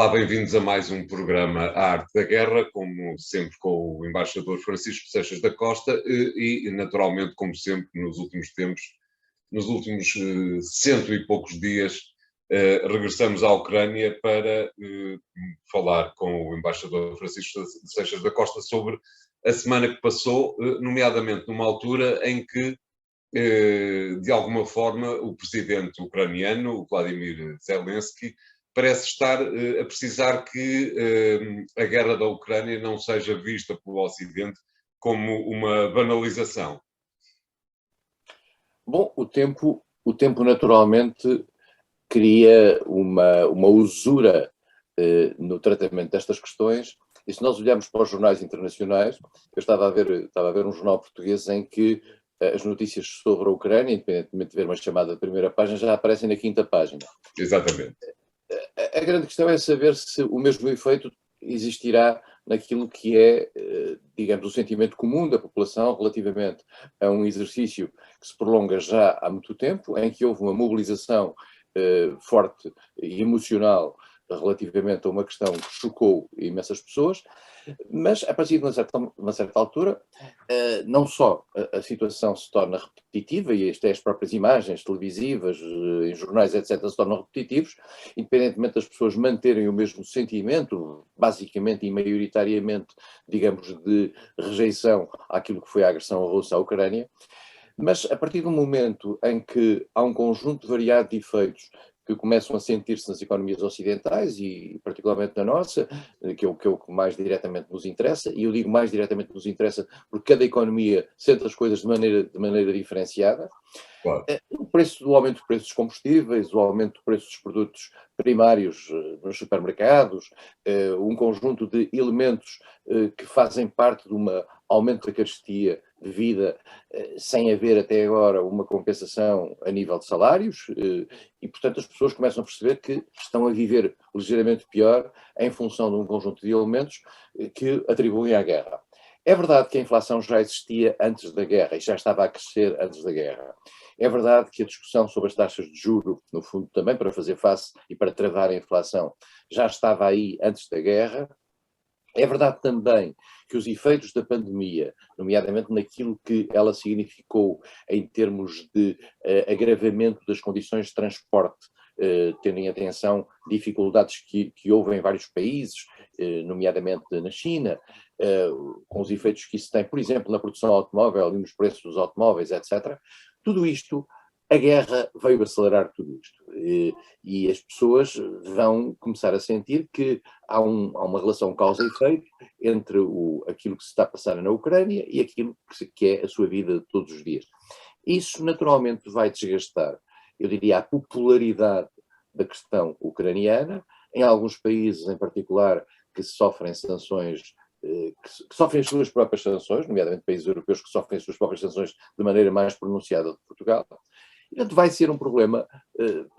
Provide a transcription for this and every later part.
Olá, bem-vindos a mais um programa A Arte da Guerra, como sempre com o embaixador Francisco Seixas da Costa e, naturalmente, como sempre, nos últimos tempos, nos últimos cento e poucos dias, regressamos à Ucrânia para falar com o embaixador Francisco Seixas da Costa sobre a semana que passou, nomeadamente numa altura em que, de alguma forma, o presidente ucraniano, o Vladimir Zelensky, parece estar a precisar que a guerra da Ucrânia não seja vista pelo Ocidente como uma banalização. Bom, o tempo naturalmente cria uma usura no tratamento destas questões. E se nós olharmos para os jornais internacionais, eu estava a ver um jornal português em que as notícias sobre a Ucrânia, independentemente de ver uma chamada de primeira página, já aparecem na quinta página. Exatamente. A grande questão é saber se o mesmo efeito existirá naquilo que é, digamos, o sentimento comum da população relativamente a um exercício que se prolonga já há muito tempo, em que houve uma mobilização forte e emocional relativamente a uma questão que chocou imensas pessoas, mas a partir de uma certa altura, não só a situação se torna repetitiva, e as próprias imagens televisivas, em jornais, etc., se tornam repetitivos, independentemente das pessoas manterem o mesmo sentimento, basicamente e maioritariamente, digamos, de rejeição àquilo que foi a agressão russa à Ucrânia, mas a partir do momento em que há um conjunto variado de efeitos que começam a sentir-se nas economias ocidentais e particularmente na nossa, que é o que mais diretamente nos interessa, e eu digo mais diretamente nos interessa porque cada economia sente as coisas de maneira diferenciada. Claro. O aumento do preço dos combustíveis, o aumento do preço dos produtos primários nos supermercados, um conjunto de elementos que fazem parte de um aumento da carestia de vida, sem haver até agora uma compensação a nível de salários, e portanto as pessoas começam a perceber que estão a viver ligeiramente pior em função de um conjunto de elementos que atribuem à guerra. É verdade que a inflação já existia antes da guerra e já estava a crescer antes da guerra. É verdade que a discussão sobre as taxas de juro, no fundo também para fazer face e para travar a inflação, já estava aí antes da guerra. É verdade também que os efeitos da pandemia, nomeadamente naquilo que ela significou em termos de agravamento das condições de transporte, tendo em atenção dificuldades que houve em vários países, nomeadamente na China, com os efeitos que isso tem, por exemplo, na produção automóvel e nos preços dos automóveis, etc. Tudo isto, a guerra veio acelerar tudo isto. E as pessoas vão começar a sentir que há uma relação causa e efeito entre aquilo que se está a passar na Ucrânia e aquilo que é a sua vida de todos os dias. Isso naturalmente vai desgastar, eu diria, a popularidade da questão ucraniana, em alguns países em particular que sofrem sanções, que sofrem as suas próprias sanções, nomeadamente países europeus que sofrem as suas próprias sanções de maneira mais pronunciada do que Portugal. E, portanto, vai ser um problema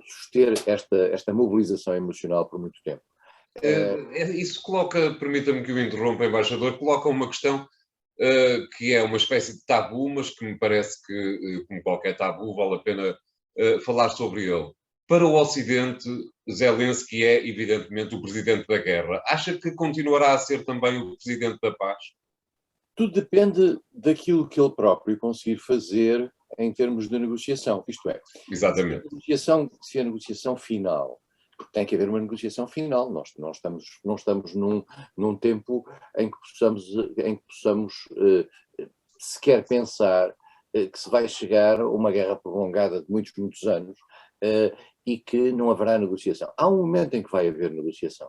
suster esta mobilização emocional por muito tempo. Isso coloca, permita-me que o interrompa, embaixador, coloca uma questão que é uma espécie de tabu, mas que me parece que, como qualquer tabu, vale a pena falar sobre ele. Para o Ocidente, Zelensky é, evidentemente, o presidente da guerra. Acha que continuará a ser também o presidente da paz? Tudo depende daquilo que ele próprio conseguir fazer em termos de negociação. Isto é, Exatamente. se a negociação final, porque tem que haver uma negociação final, nós não estamos num tempo em que possamos sequer pensar que se vai chegar a uma guerra prolongada de muitos, muitos anos e que não haverá negociação. Há um momento em que vai haver negociação.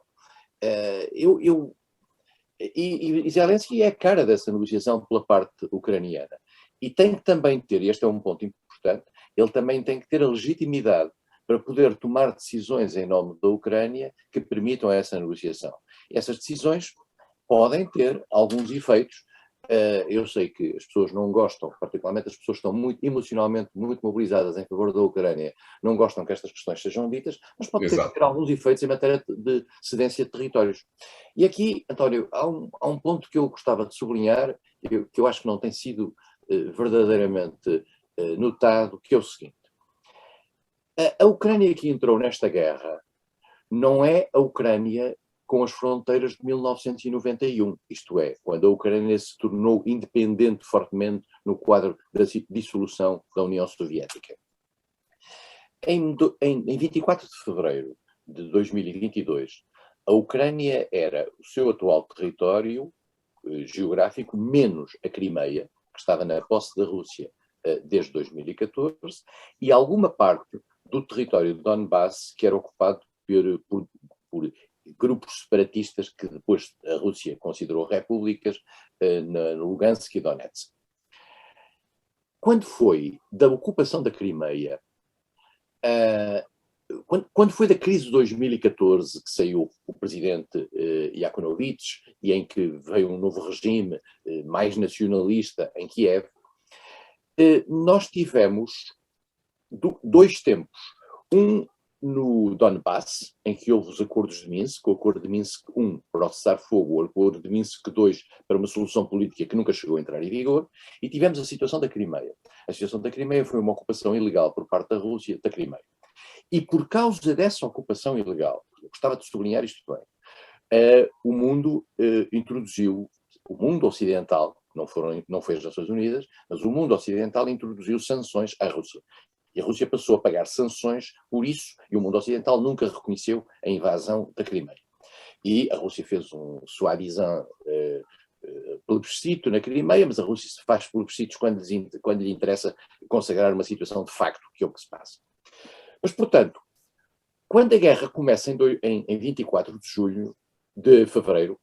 E Zelensky é a cara dessa negociação pela parte ucraniana. E tem que também ter, e este é um ponto importante, ele também tem que ter a legitimidade para poder tomar decisões em nome da Ucrânia que permitam essa negociação. Essas decisões podem ter alguns efeitos. Eu sei que as pessoas não gostam, particularmente as pessoas que estão emocionalmente muito mobilizadas em favor da Ucrânia, não gostam que estas questões sejam ditas, mas pode ter alguns efeitos em matéria de cedência de territórios. E aqui, António, há um ponto que eu gostava de sublinhar, que eu acho que não tem sido verdadeiramente notado, que é o seguinte. A Ucrânia que entrou nesta guerra não é a Ucrânia com as fronteiras de 1991, isto é, quando a Ucrânia se tornou independente fortemente no quadro da dissolução da União Soviética. Em 24 de fevereiro de 2022, a Ucrânia era o seu atual território geográfico, menos a Crimeia, que estava na posse da Rússia desde 2014, e alguma parte do território de Donbass, que era ocupado por grupos separatistas que depois a Rússia considerou repúblicas, no Lugansk e Donetsk. Quando foi da ocupação da Crimeia, quando foi da crise de 2014 que saiu o presidente Yanukovych e em que veio um novo regime mais nacionalista em Kiev, nós tivemos dois tempos. Um no Donbass, em que houve os acordos de Minsk, o acordo de Minsk I para o cessar-fogo, o acordo de Minsk II para uma solução política que nunca chegou a entrar em vigor, e tivemos a situação da Crimeia. A situação da Crimeia foi uma ocupação ilegal por parte da Rússia da Crimeia. E por causa dessa ocupação ilegal, eu gostava de sublinhar isto bem, o mundo introduziu, o mundo ocidental, não foi as Nações Unidas, mas o mundo ocidental introduziu sanções à Rússia. E a Rússia passou a pagar sanções por isso, e o mundo ocidental nunca reconheceu a invasão da Crimeia. E a Rússia fez um soi-disant plebiscito na Crimeia, mas a Rússia faz plebiscitos quando lhe interessa consagrar uma situação de facto, que é o que se passa. Mas, portanto, quando a guerra começa em 24 de fevereiro,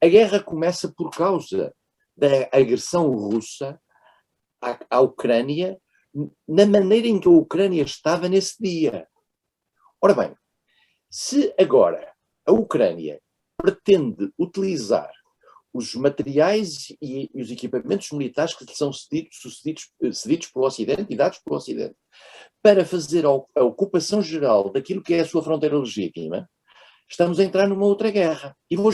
a guerra começa por causa da agressão russa à Ucrânia, na maneira em que a Ucrânia estava nesse dia. Ora bem, se agora a Ucrânia pretende utilizar os materiais e os equipamentos militares que lhe são cedidos pelo Ocidente e dados pelo Ocidente, para fazer a ocupação geral daquilo que é a sua fronteira legítima, estamos a entrar numa outra guerra. E vou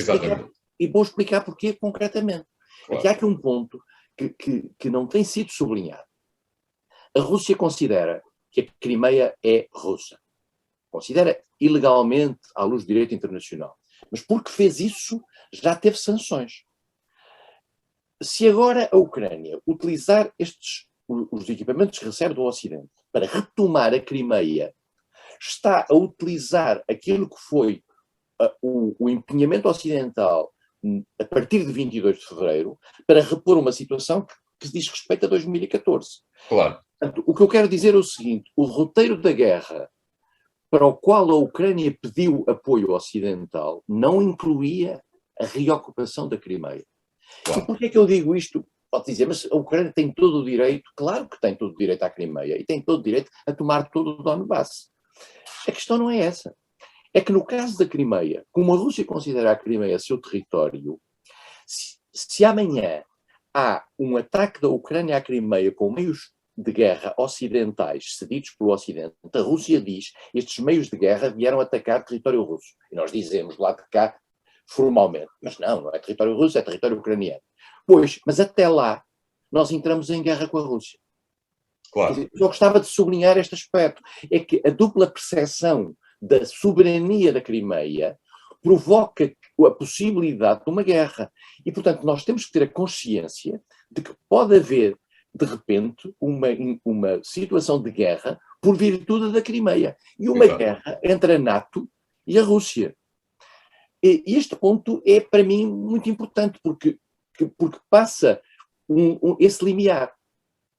explicar porquê concretamente. Claro. Aqui há aqui um ponto que não tem sido sublinhado. A Rússia considera que a Crimeia é russa. Considera ilegalmente à luz do direito internacional. Mas porque fez isso, já teve sanções. Se agora a Ucrânia utilizar os equipamentos que recebe do Ocidente para retomar a Crimeia, está a utilizar aquilo que foi o empenhamento ocidental a partir de 22 de fevereiro para repor uma situação que diz respeito a 2014. Claro. Portanto, o que eu quero dizer é o seguinte: o roteiro da guerra para o qual a Ucrânia pediu apoio ocidental não incluía a reocupação da Crimeia. Claro. E porquê é que eu digo isto? Pode dizer, mas a Ucrânia tem todo o direito, claro que tem todo o direito à Crimeia, e tem todo o direito a tomar todo o Donbass. A questão não é essa. É que no caso da Crimeia, como a Rússia considera a Crimeia seu território, se amanhã há um ataque da Ucrânia à Crimeia com meios de guerra ocidentais cedidos pelo Ocidente, a Rússia diz que estes meios de guerra vieram atacar território russo. E nós dizemos lá de cá, formalmente, mas não é território russo, é território ucraniano. Pois, mas até lá, nós entramos em guerra com a Rússia. Claro. Eu gostava de sublinhar este aspecto, é que a dupla percepção da soberania da Crimeia provoca a possibilidade de uma guerra. E, portanto, nós temos que ter a consciência de que pode haver, de repente, uma situação de guerra por virtude da Crimeia. E uma guerra entre a NATO e a Rússia. E este ponto é, para mim, muito importante, porque passa esse limiar.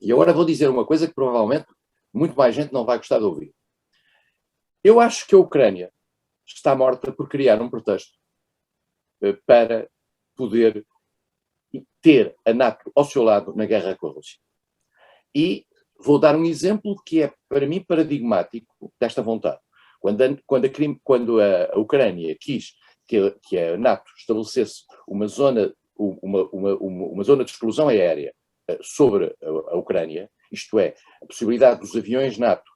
E agora vou dizer uma coisa que provavelmente muito mais gente não vai gostar de ouvir. Eu acho que a Ucrânia está morta por criar um pretexto para poder ter a NATO ao seu lado na guerra com a Rússia. E vou dar um exemplo que é, para mim, paradigmático desta vontade. Quando a Ucrânia quis que a NATO estabelecesse uma zona de exclusão aérea sobre a Ucrânia, isto é, a possibilidade dos aviões NATO,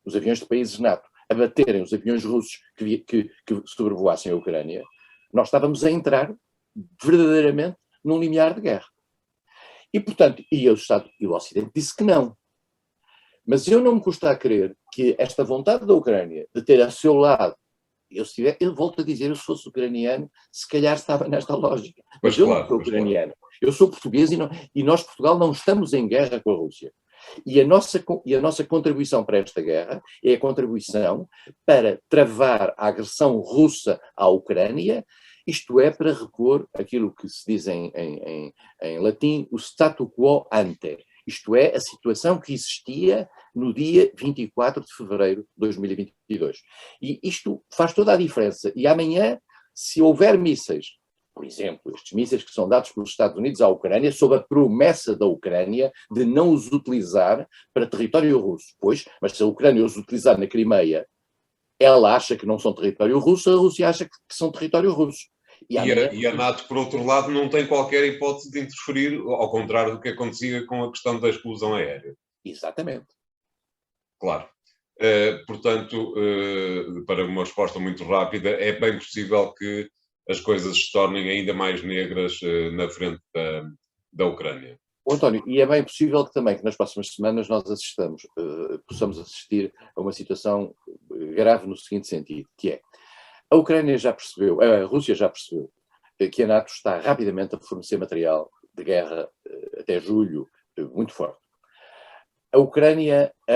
os aviões de países NATO, abaterem os aviões russos que sobrevoassem a Ucrânia, nós estávamos a entrar verdadeiramente num limiar de guerra. E, portanto, o Ocidente disse que não. Mas eu não me custa a crer que esta vontade da Ucrânia de ter a seu lado eu volto a dizer, eu se fosse ucraniano, se calhar estava nesta lógica. Mas Pois eu claro, não sou pois claro. ucraniano. Eu sou português e nós, Portugal, não estamos em guerra com a Rússia. E a nossa contribuição para esta guerra é a contribuição para travar a agressão russa à Ucrânia, isto é, para repor aquilo que se diz em latim, o statu quo ante, isto é, a situação que existia no dia 24 de fevereiro de 2022. E isto faz toda a diferença. E amanhã, se houver mísseis, por exemplo, estes mísseis que são dados pelos Estados Unidos à Ucrânia, sob a promessa da Ucrânia de não os utilizar para território russo. Pois, mas se a Ucrânia os utilizar na Crimeia, ela acha que não são território russo, a Rússia acha que são território russo. E a NATO, por outro lado, não tem qualquer hipótese de interferir, ao contrário do que acontecia com a questão da exclusão aérea. Exatamente. Claro. Portanto, para uma resposta muito rápida, é bem possível que as coisas se tornem ainda mais negras na frente da Ucrânia. António, e é bem possível que nas próximas semanas nós possamos assistir a uma situação grave no seguinte sentido, que é, a Rússia já percebeu que a NATO está rapidamente a fornecer material de guerra até julho, muito forte. A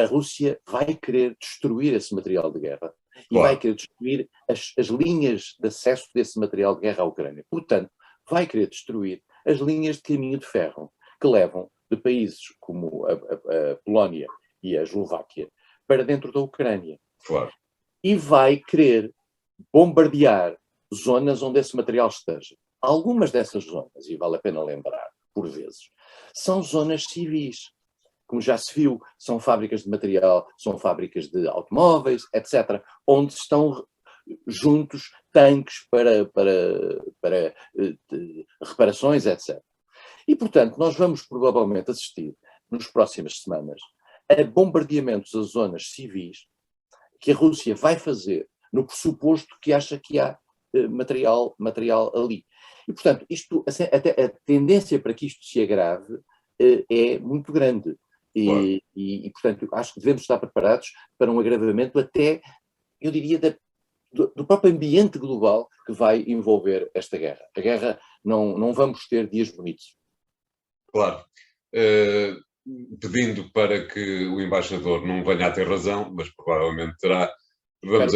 Rússia vai querer destruir esse material de guerra e vai querer destruir as linhas de acesso desse material de guerra à Ucrânia. Portanto, vai querer destruir as linhas de caminho de ferro que levam de países como a Polónia e a Eslováquia para dentro da Ucrânia. Claro. E vai querer bombardear zonas onde esse material esteja. Algumas dessas zonas, e vale a pena lembrar, por vezes, são zonas civis. Como já se viu, são fábricas de material, são fábricas de automóveis, etc., onde estão juntos tanques para reparações, etc. E, portanto, nós vamos provavelmente assistir, nas próximas semanas, a bombardeamentos a zonas civis que a Rússia vai fazer no pressuposto que acha que há material ali. E, portanto, até a tendência para que isto se agrave é muito grande. E, portanto, acho que devemos estar preparados para um agravamento até, eu diria, do próprio ambiente global que vai envolver esta guerra. A guerra, não vamos ter dias bonitos. Claro. Pedindo para que o embaixador não venha a ter razão, mas provavelmente terá, vamos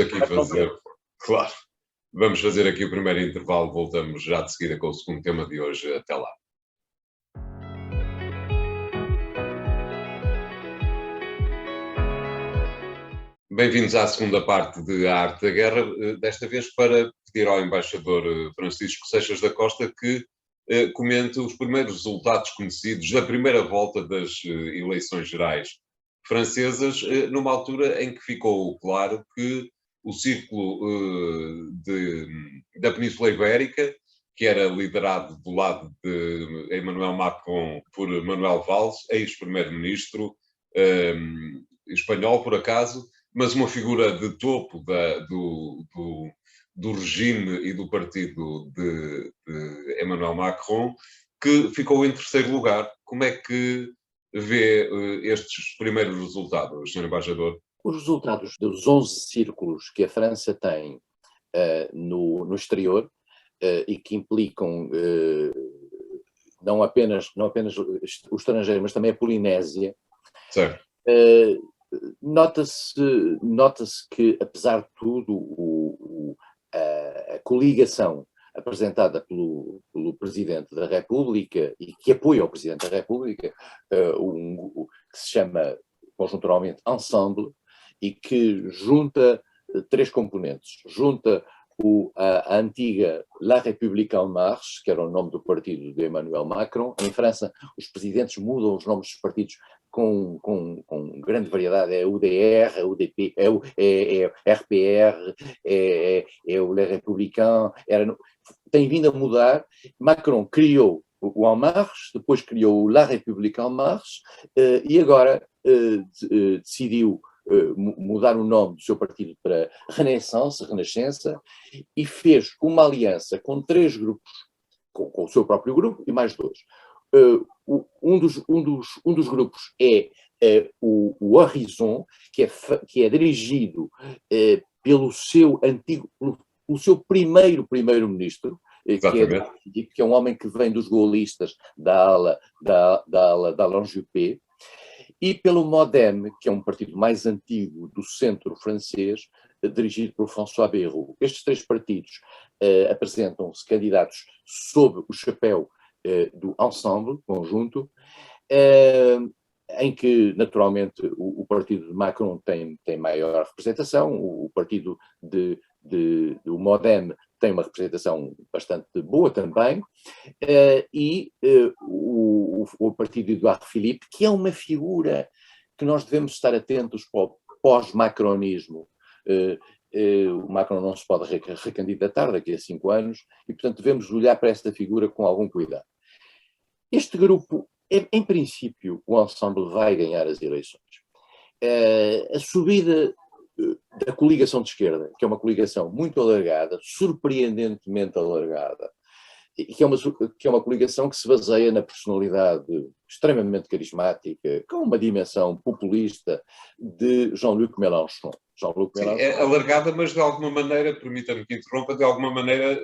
fazer aqui o primeiro intervalo, voltamos já de seguida com o segundo tema de hoje. Até lá. Bem-vindos à segunda parte de A Arte da Guerra, desta vez para pedir ao embaixador Francisco Seixas da Costa que comente os primeiros resultados conhecidos da primeira volta das eleições gerais francesas, numa altura em que ficou claro que o círculo da Península Ibérica, que era liderado do lado de Emmanuel Macron por Manuel Valls, ex-primeiro-ministro espanhol, por acaso, mas uma figura de topo do regime e do partido de Emmanuel Macron, que ficou em terceiro lugar. Como é que vê estes primeiros resultados, Sr. Embaixador? Os resultados dos 11 círculos que a França tem no exterior e que implicam não apenas o estrangeiro, mas também a Polinésia. Certo. Nota-se que, apesar de tudo, a coligação apresentada pelo Presidente da República e que apoia o Presidente da República, que se chama conjunturalmente Ensemble, e que junta três componentes. Junta a antiga La République en Marche, que era o nome do partido de Emmanuel Macron. Em França, os presidentes mudam os nomes dos partidos com grande variedade. É UDR, é UDP, é RPR, é o Les Républicains. Tem vindo a mudar. Macron criou o En Marche, depois criou o La République en Marche, e agora decidiu mudar o nome do seu partido para Renascença, e fez uma aliança com três grupos, com o seu próprio grupo e mais dois. Um dos grupos é o Horizon, que é dirigido pelo seu antigo, pelo seu primeiro-ministro, que é um homem que vem dos gaullistas da ala d'Alain Juppé, e pelo MoDem, que é um partido mais antigo do centro francês, dirigido por François Bayrou. Estes três partidos apresentam-se candidatos sob o chapéu do Ensemble, conjunto, em que, naturalmente, o partido de Macron tem maior representação, o partido do MoDem tem uma representação bastante boa também, e o partido de Edouard Philippe, que é uma figura que nós devemos estar atentos para o pós-macronismo. O Macron não se pode recandidatar daqui a 5 anos e, portanto, devemos olhar para esta figura com algum cuidado. Este grupo, em princípio, o Ensemble vai ganhar as eleições. A subida da coligação de esquerda, que é uma coligação muito alargada, surpreendentemente alargada, e que é uma coligação que se baseia na personalidade extremamente carismática, com uma dimensão populista, de Jean-Luc Mélenchon. Sim, é alargada, mas de alguma maneira, permita-me que interrompa, de alguma maneira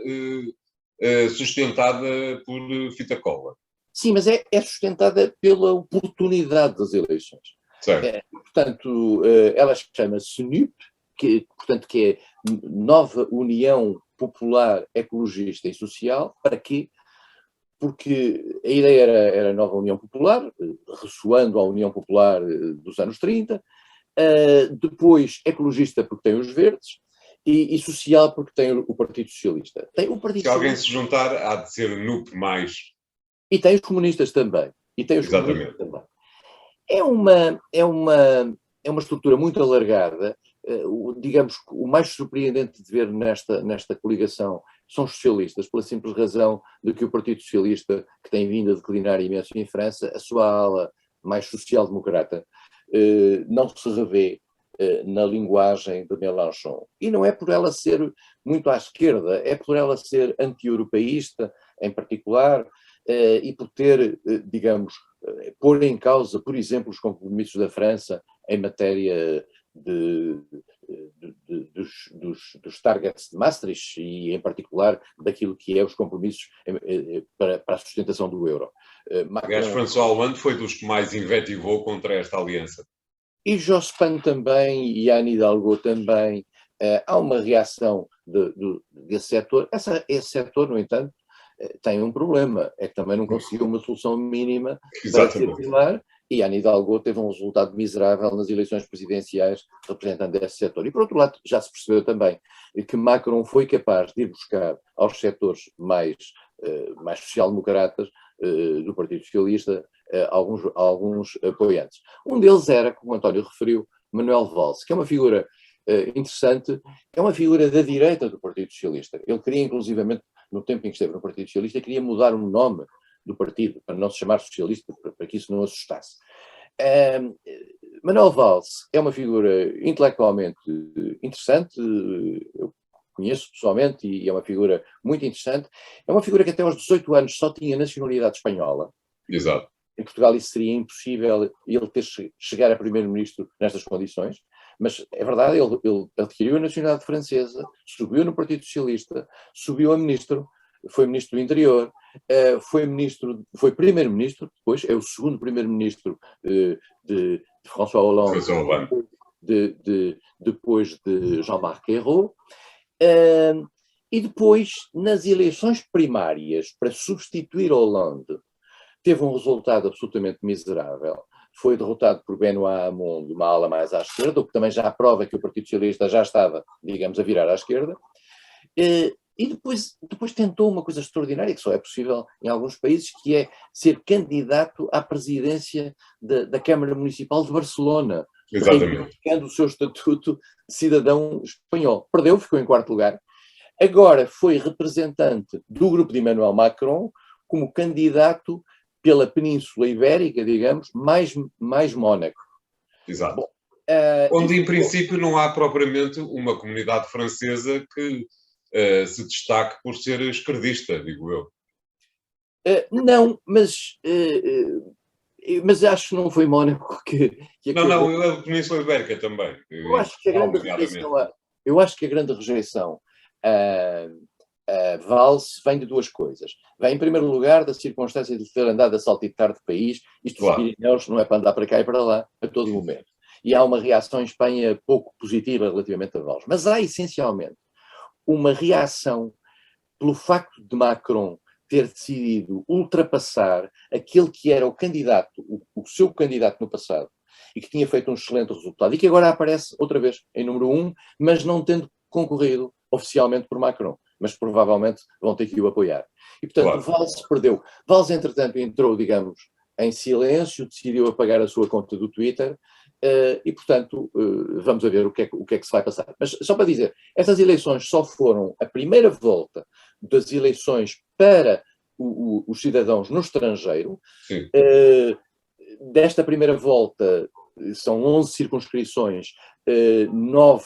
sustentada por fita cola. Sim, mas é sustentada pela oportunidade das eleições. Portanto, ela chama-se NUP, que é Nova União Popular, Ecologista e Social. Para quê? Porque a ideia era Nova União Popular, ressoando à União Popular dos anos 30, depois ecologista porque tem os verdes, e social porque tem o Partido Socialista. Se alguém se juntar, há de ser NUP mais. E tem os comunistas também. Exatamente. É uma estrutura muito alargada. Digamos que o mais surpreendente de ver nesta coligação são os socialistas, pela simples razão de que o Partido Socialista, que tem vindo a declinar imenso em França, a sua ala mais social-democrata, não se revê na linguagem de Mélenchon. E não é por ela ser muito à esquerda, é por ela ser anti-europeísta, em particular, e por ter, digamos, pôr em causa, por exemplo, os compromissos da França em matéria dos targets de Maastricht e, em particular, daquilo que é os compromissos para a sustentação do euro. Aliás, François Hollande foi dos que mais invetivou contra esta aliança. E Jospin também, e Anne Hidalgo também. Há uma reação desse setor. Esse setor, no entanto, tem um problema, é que também não conseguiu uma solução mínima para circular, e Anne Hidalgo teve um resultado miserável nas eleições presidenciais representando esse setor. E, por outro lado, já se percebeu também que Macron foi capaz de ir buscar aos setores mais social-democratas do Partido Socialista alguns apoiantes. Um deles era, como o António referiu, Manuel Valls, que é uma figura interessante, é uma figura da direita do Partido Socialista. Ele queria, inclusivamente, no tempo em que esteve no Partido Socialista, queria mudar o nome do partido, para não se chamar socialista, para que isso não assustasse. Manuel Valls é uma figura intelectualmente interessante, eu conheço pessoalmente e é uma figura muito interessante. É uma figura que até aos 18 anos só tinha nacionalidade espanhola. Exato. Em Portugal isso seria impossível ele chegar a primeiro-ministro nestas condições, mas é verdade, ele adquiriu a nacionalidade francesa, subiu no Partido Socialista, subiu a ministro, foi ministro do Interior, foi primeiro-ministro, depois é o segundo primeiro-ministro de François Hollande, depois de Jean-Marc Ayrault, e depois, nas eleições primárias, para substituir Hollande, teve um resultado absolutamente miserável. Foi derrotado por Benoît Hamon, de uma ala mais à esquerda, o que também já prova que o Partido Socialista já estava, digamos, a virar à esquerda. E depois tentou uma coisa extraordinária, que só é possível em alguns países, que é ser candidato à presidência da Câmara Municipal de Barcelona, reivindicando o seu estatuto de cidadão espanhol. Perdeu, ficou em quarto lugar. Agora foi representante do grupo de Emmanuel Macron como candidato pela Península Ibérica, digamos, mais Mónaco. Exato. Bom, onde, em princípio, não há propriamente uma comunidade francesa que se destaque por ser esquerdista, digo eu. Não, mas acho que não foi Mónaco que não, eu a Península Ibérica também. Eu acho que a grande Eu acho que a grande rejeição a Valls vem de duas coisas. Vem, em primeiro lugar, da circunstância de ter andado a saltitar de país. Isto dos Pirineus não é para andar para cá e para lá a todo momento. E há uma reação em Espanha pouco positiva relativamente a Valls. Mas há, essencialmente, uma reação pelo facto de Macron ter decidido ultrapassar aquele que era o candidato, o seu candidato no passado, e que tinha feito um excelente resultado, e que agora aparece outra vez em número 1, mas não tendo concorrido oficialmente por Macron, mas provavelmente vão ter que o apoiar. E, portanto, Valls perdeu. Valls, entretanto, entrou, digamos, em silêncio, decidiu apagar a sua conta do Twitter, e, portanto, vamos a ver o que é que se vai passar. Mas, só para dizer, estas eleições só foram a primeira volta das eleições para os cidadãos no estrangeiro. Desta primeira volta, são 11 circunscrições, 9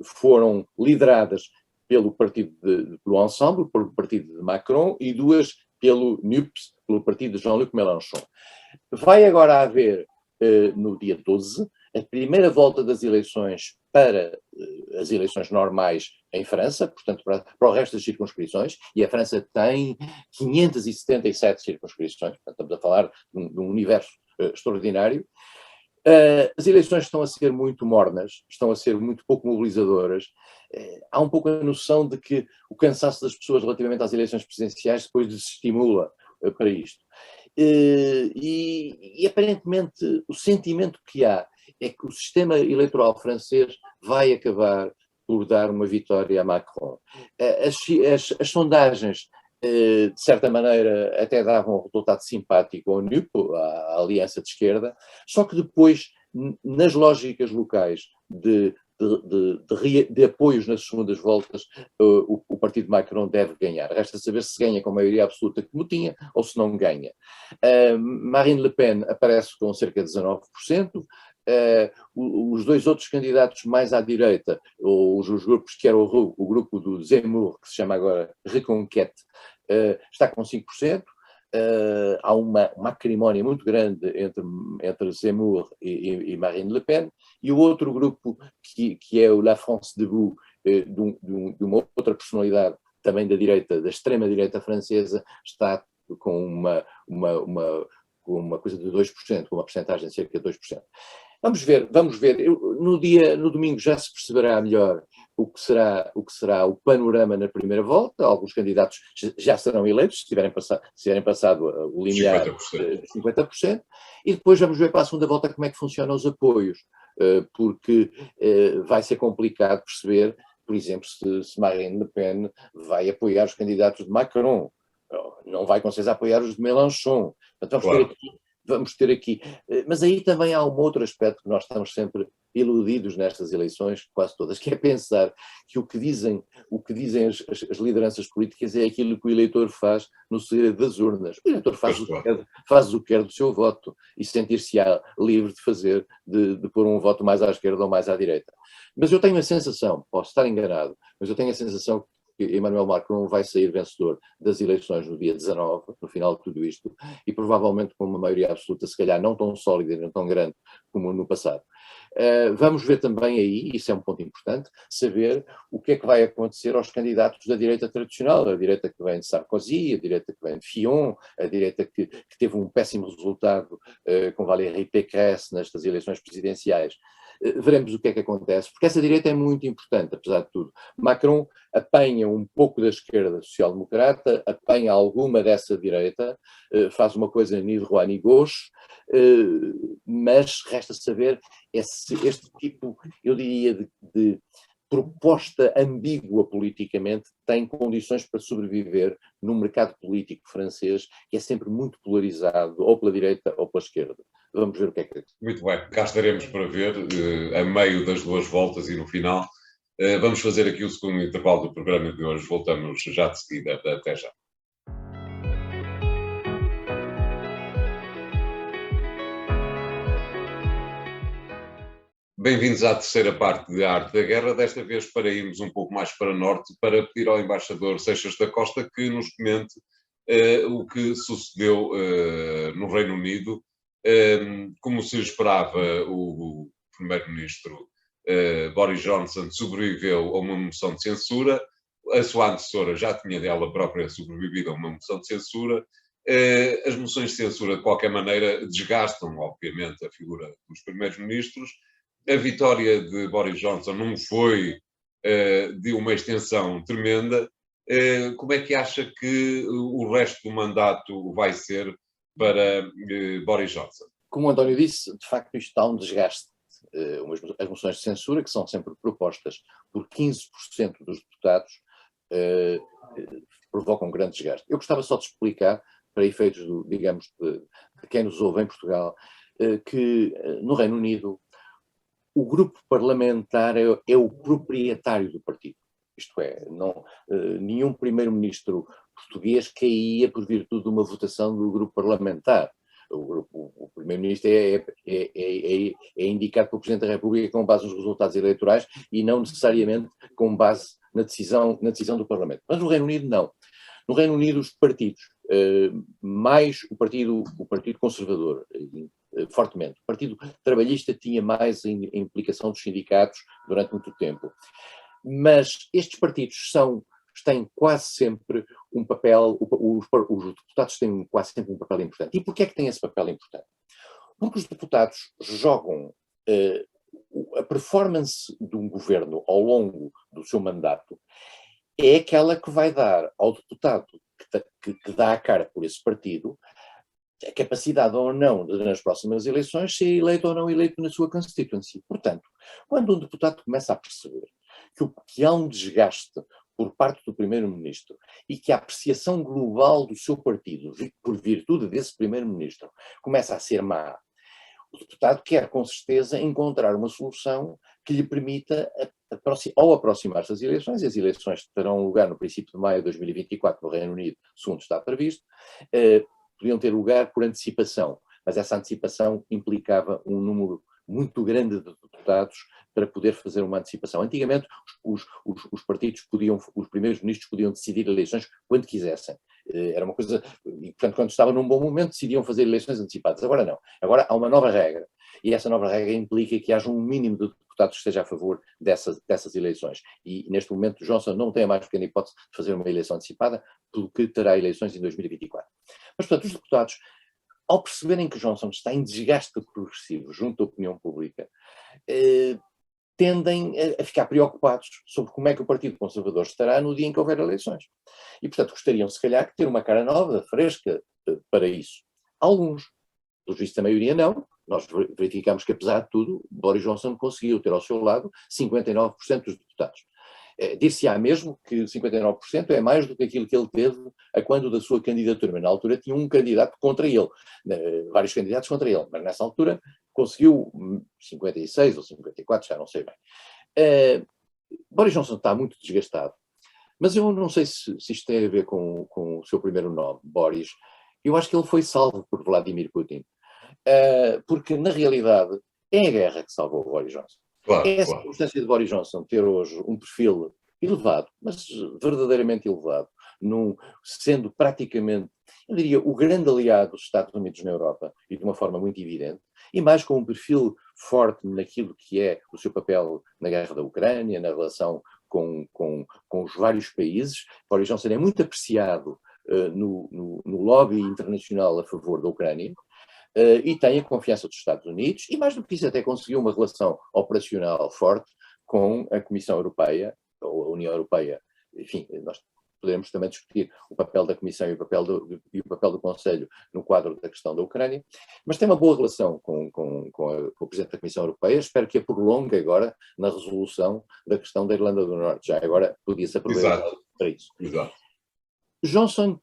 foram lideradas pelo partido pelo Ensemble, pelo partido de Macron, e 2 pelo NUPES, pelo partido de Jean-Luc Mélenchon. Vai agora haver, no dia 12, a primeira volta das eleições para as eleições normais em França, portanto para o resto das circunscrições, e a França tem 577 circunscrições, portanto estamos a falar de um universo extraordinário. As eleições estão a ser muito mornas, estão a ser muito pouco mobilizadoras. Há um pouco a noção de que o cansaço das pessoas relativamente às eleições presidenciais depois desestimula para isto. E aparentemente o sentimento que há é que o sistema eleitoral francês vai acabar por dar uma vitória a Macron. As sondagens, de certa maneira, até davam um resultado simpático ao NUP, à Aliança de Esquerda, só que depois, nas lógicas locais de apoios nas segundas voltas, o partido Macron deve ganhar. Resta saber se ganha com maioria absoluta como tinha ou se não ganha. Marine Le Pen aparece com cerca de 19%. Os dois outros candidatos mais à direita, os grupos que eram o grupo do Zemmour, que se chama agora Reconquête, está com 5%. Há uma acrimónia muito grande entre Zemmour e Marine Le Pen, e o outro grupo, que é o La France Debout, de uma outra personalidade também da direita, da extrema-direita francesa, está com uma coisa de 2%, com uma percentagem de cerca de 2%. Vamos ver. No domingo já se perceberá melhor o que será o panorama na primeira volta. Alguns candidatos já serão eleitos, se tiverem passado o limiar de 50%, e depois vamos ver para a segunda volta como é que funcionam os apoios, porque vai ser complicado perceber, por exemplo, se Marine Le Pen vai apoiar os candidatos de Macron, não vai com certeza apoiar os de Mélenchon. Portanto, vamos ter aqui, mas aí também há um outro aspecto que nós estamos sempre iludidos nestas eleições, quase todas, que é pensar que o que dizem as lideranças políticas é aquilo que o eleitor faz no segredo das urnas. O eleitor faz o que quer do seu voto e sentir-se-á livre de pôr um voto mais à esquerda ou mais à direita. Mas eu tenho a sensação, posso estar enganado, mas eu tenho a sensação que Emmanuel Macron vai sair vencedor das eleições no dia 19, no final de tudo isto, e provavelmente com uma maioria absoluta, se calhar não tão sólida e não tão grande como no passado. Vamos ver também aí, isso é um ponto importante, saber o que é que vai acontecer aos candidatos da direita tradicional, a direita que vem de Sarkozy, a direita que vem de Fillon, a direita que teve um péssimo resultado com Valérie Pécresse nestas eleições presidenciais. Veremos o que é que acontece, porque essa direita é muito importante, apesar de tudo. Macron apanha um pouco da esquerda social-democrata, apanha alguma dessa direita, faz uma coisa ni droit ni gauche, mas resta saber este tipo, eu diria, de proposta ambígua politicamente tem condições para sobreviver num mercado político francês que é sempre muito polarizado, ou pela direita ou pela esquerda. Vamos ver o que é que é. Muito bem, cá estaremos para ver, a meio das duas voltas e no final. Vamos fazer aqui o segundo intervalo do programa de hoje. Voltamos já de seguida. Até já. Bem-vindos à terceira parte de Arte da Guerra, desta vez para irmos um pouco mais para norte, para pedir ao embaixador Seixas da Costa que nos comente o que sucedeu no Reino Unido. Como se esperava, o primeiro-ministro Boris Johnson sobreviveu a uma moção de censura, a sua antecessora já tinha dela própria sobrevivido a uma moção de censura. As moções de censura, de qualquer maneira, desgastam, obviamente, a figura dos primeiros-ministros. A vitória de Boris Johnson não foi de uma extensão tremenda. Como é que acha que o resto do mandato vai ser para Boris Johnson? Como o António disse, de facto isto está um desgaste. As moções de censura, que são sempre propostas por 15% dos deputados, provocam um grande desgaste. Eu gostava só de explicar, para efeitos, digamos, de quem nos ouve em Portugal, que no Reino Unido o grupo parlamentar é o proprietário do partido. Isto é, nenhum primeiro-ministro português caía por virtude de uma votação do grupo parlamentar. O primeiro-ministro é indicado pelo Presidente da República com base nos resultados eleitorais e não necessariamente com base na decisão do Parlamento. Mas no Reino Unido não. No Reino Unido os partidos, mais o Partido Conservador, fortemente. O Partido Trabalhista tinha mais a implicação dos sindicatos durante muito tempo. Mas estes partidos têm quase sempre um papel, os deputados têm quase sempre um papel importante. E porquê é que têm esse papel importante? Porque os deputados jogam a performance de um governo ao longo do seu mandato é aquela que vai dar ao deputado que dá a cara por esse partido a capacidade ou não de, nas próximas eleições, ser eleito ou não eleito na sua constituency. Portanto, quando um deputado começa a perceber que há um desgaste por parte do primeiro-ministro e que a apreciação global do seu partido, por virtude desse primeiro-ministro, começa a ser má, o deputado quer, com certeza, encontrar uma solução que lhe permita ou aproximar-se das eleições, e as eleições terão lugar no princípio de maio de 2024 no Reino Unido, segundo está previsto, podiam ter lugar por antecipação, mas essa antecipação implicava um número muito grande de deputados para poder fazer uma antecipação. Antigamente, os partidos os primeiros-ministros podiam decidir eleições quando quisessem. Era uma coisa, e portanto, quando estava num bom momento, decidiam fazer eleições antecipadas. Agora não. Agora há uma nova regra, e essa nova regra implica que haja um mínimo de deputados que esteja a favor dessas eleições. E neste momento Johnson não tem a mais pequena hipótese de fazer uma eleição antecipada, pelo que terá eleições em 2024. Mas, portanto, os deputados, ao perceberem que Johnson está em desgaste progressivo junto à opinião pública, tendem a ficar preocupados sobre como é que o Partido Conservador estará no dia em que houver eleições. E, portanto, gostariam, se calhar, de ter uma cara nova, fresca, para isso. Alguns, pelos vistos, a maioria não. Nós verificamos que, apesar de tudo, Boris Johnson conseguiu ter ao seu lado 59% dos deputados. Dir-se-á mesmo que 59% é mais do que aquilo que ele teve a quando da sua candidatura, mas na altura tinha um candidato contra ele, vários candidatos contra ele, mas nessa altura conseguiu 56 ou 54, já não sei bem. Boris Johnson está muito desgastado, mas eu não sei se isto tem a ver com o seu primeiro nome, Boris. Eu acho que ele foi salvo por Vladimir Putin, porque na realidade é a guerra que salvou Boris Johnson. Claro, Essa circunstância de Boris Johnson ter hoje um perfil elevado, mas verdadeiramente elevado, sendo praticamente, eu diria, o grande aliado dos Estados Unidos na Europa, e de uma forma muito evidente, e mais com um perfil forte naquilo que é o seu papel na guerra da Ucrânia, na relação com os vários países. Boris Johnson é muito apreciado no lobby internacional a favor da Ucrânia, e tem a confiança dos Estados Unidos, e mais do que isso até conseguiu uma relação operacional forte com a Comissão Europeia, ou a União Europeia. Enfim, nós poderemos também discutir o papel da Comissão e o papel do Conselho no quadro da questão da Ucrânia, mas tem uma boa relação com o Presidente da Comissão Europeia. Espero que a prolongue agora na resolução da questão da Irlanda do Norte. Já agora podia-se aproveitar para isso. Exato. Johnson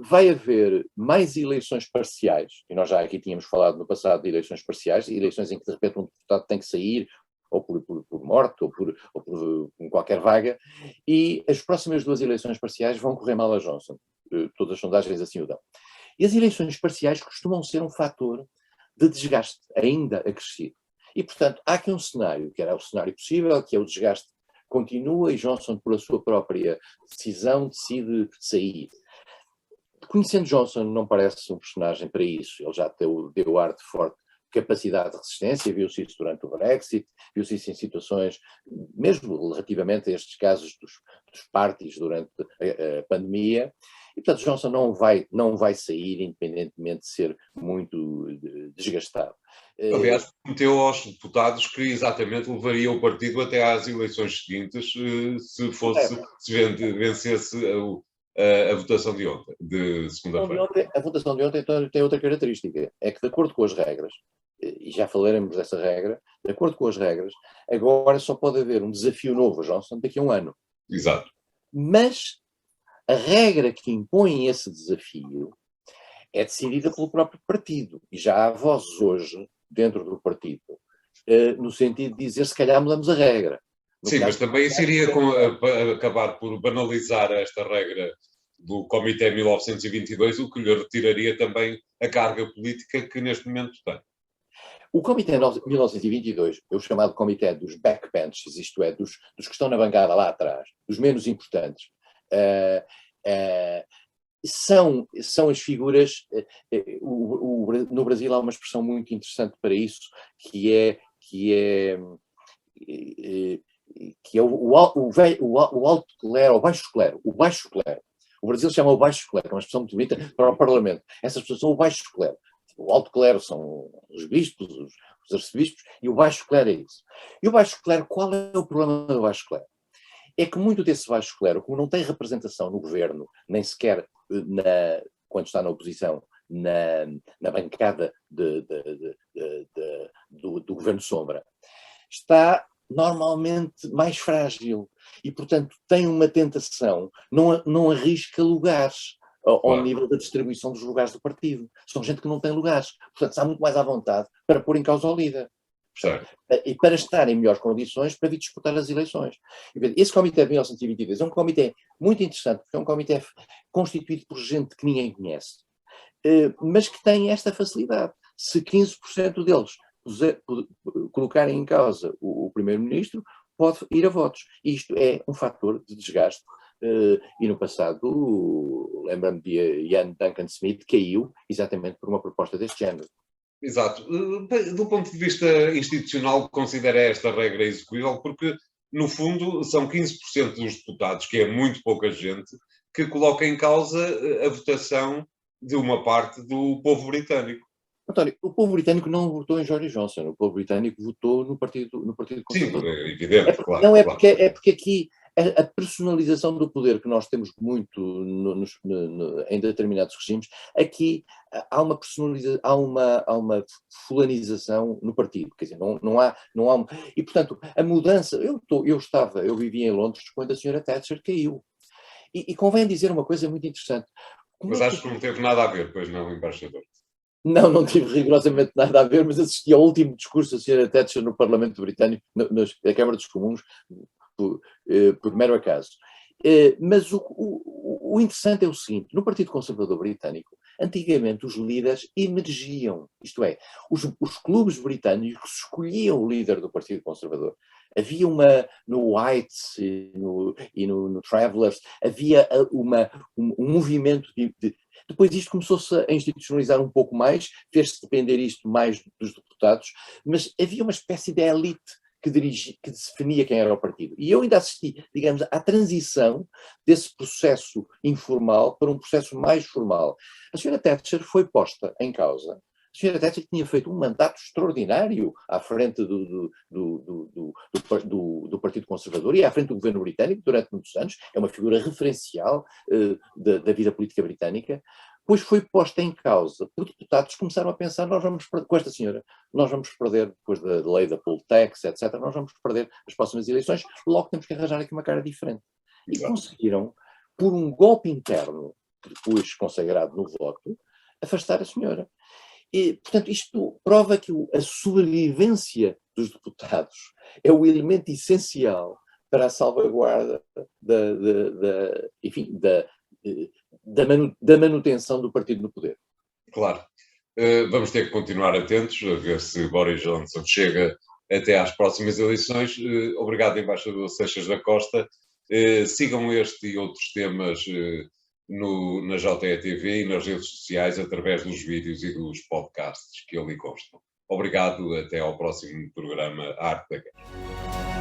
vai haver mais eleições parciais, e nós já aqui tínhamos falado no passado de eleições parciais, eleições em que de repente um deputado tem que sair, ou por morte, ou por qualquer vaga, e as próximas duas eleições parciais vão correr mal a Johnson. Todas as sondagens assim o dão. E as eleições parciais costumam ser um fator de desgaste ainda acrescido. E, portanto, há aqui um cenário, que era o cenário possível, que é o desgaste continua e Johnson, pela sua própria decisão, decide sair. Conhecendo Johnson, não parece um personagem para isso. Ele já deu ar de forte capacidade de resistência, viu-se isso durante o Brexit, viu-se isso em situações, mesmo relativamente a estes casos dos parties durante a pandemia, e portanto Johnson não vai sair, independentemente de ser muito desgastado. Aliás, prometeu aos deputados que exatamente levaria o partido até às eleições seguintes, se vencesse a votação de ontem, de segunda-feira. A votação de ontem tem outra característica, é que de acordo com as regras, e já falaremos dessa regra, de acordo com as regras, agora só pode haver um desafio novo a Johnson daqui a um ano. Exato. Mas a regra que impõe esse desafio é decidida pelo próprio partido. E já há vozes hoje, dentro do partido, no sentido de dizer se calhar mudamos a regra. Sim, mas também isso iria acabar por banalizar esta regra do Comitê 1922, o que lhe retiraria também a carga política que neste momento tem. O Comitê 1922, o chamado Comitê dos backbenches, isto é, dos que estão na bancada lá atrás, dos menos importantes, são as figuras. No Brasil há uma expressão muito interessante para isso, que é o alto clero, o baixo clero. O baixo clero. O Brasil chama o baixo clero, é uma expressão muito bonita para o Parlamento. Essas pessoas são o baixo clero. O alto clero são os bispos, os arcebispos, e o baixo clero é isso. E o baixo clero, qual é o problema do baixo clero? É que muito desse baixo clero, como não tem representação no governo, nem sequer quando está na oposição, na bancada do governo sombra, está normalmente mais frágil e, portanto, tem uma tentação, não arrisca lugares ao nível da distribuição dos lugares do partido. São gente que não tem lugares, portanto está muito mais à vontade para pôr em causa o líder. E para estar em melhores condições para vir disputar as eleições. Esse comitê de 1922 é um comitê muito interessante, porque é um comitê constituído por gente que ninguém conhece, mas que tem esta facilidade. Se 15% deles colocarem em causa o primeiro-ministro, pode ir a votos. E isto é um fator de desgaste. E no passado, lembra-me de Ian Duncan Smith, caiu exatamente por uma proposta deste género. Exato. Do ponto de vista institucional, considera esta regra execuível porque, no fundo, são 15% dos deputados, que é muito pouca gente, que coloca em causa a votação de uma parte do povo britânico. António, o povo britânico não votou em Boris Johnson, o povo britânico votou no Partido Conservador. Sim, é evidente, claro. Não é claro. Porque aqui a personalização do poder que nós temos muito em determinados regimes, aqui há uma fulanização no partido, quer dizer, não há e portanto a mudança, eu vivia em Londres quando a senhora Thatcher caiu, e convém dizer uma coisa muito interessante. Mas acho que não teve nada a ver, pois não, embaixador? Não tive rigorosamente nada a ver, mas assisti ao último discurso da senhora Thatcher no Parlamento Britânico, na Câmara dos Comuns, por mero acaso. Mas o interessante é o seguinte: no Partido Conservador Britânico, antigamente os líderes emergiam, isto é, os clubes britânicos escolhiam o líder do Partido Conservador. Havia no Whites e no Travellers, havia um movimento depois isto começou-se a institucionalizar um pouco mais, fez-se depender isto mais dos deputados, mas havia uma espécie de elite que definia quem era o partido. E eu ainda assisti, digamos, à transição desse processo informal para um processo mais formal. A senhora Thatcher foi posta em causa. A senhora Thatcher tinha feito um mandato extraordinário à frente do Partido Conservador e à frente do governo britânico durante muitos anos. É uma figura referencial da vida política britânica. Pois foi posta em causa por deputados que começaram a pensar: com esta senhora, nós vamos perder, depois da lei da poll tax, etc., nós vamos perder as próximas eleições, logo temos que arranjar aqui uma cara diferente. E conseguiram, por um golpe interno, depois consagrado no voto, afastar a senhora. E, portanto, isto prova que a sobrevivência dos deputados é o elemento essencial para a salvaguarda da manutenção do partido no poder. Claro. Vamos ter que continuar atentos a ver se Boris Johnson chega até às próximas eleições. Obrigado, embaixador Seixas da Costa. Sigam este e outros temas na JETV e nas redes sociais através dos vídeos e dos podcasts que ali constam. Obrigado, até ao próximo programa A Arte da Guerra.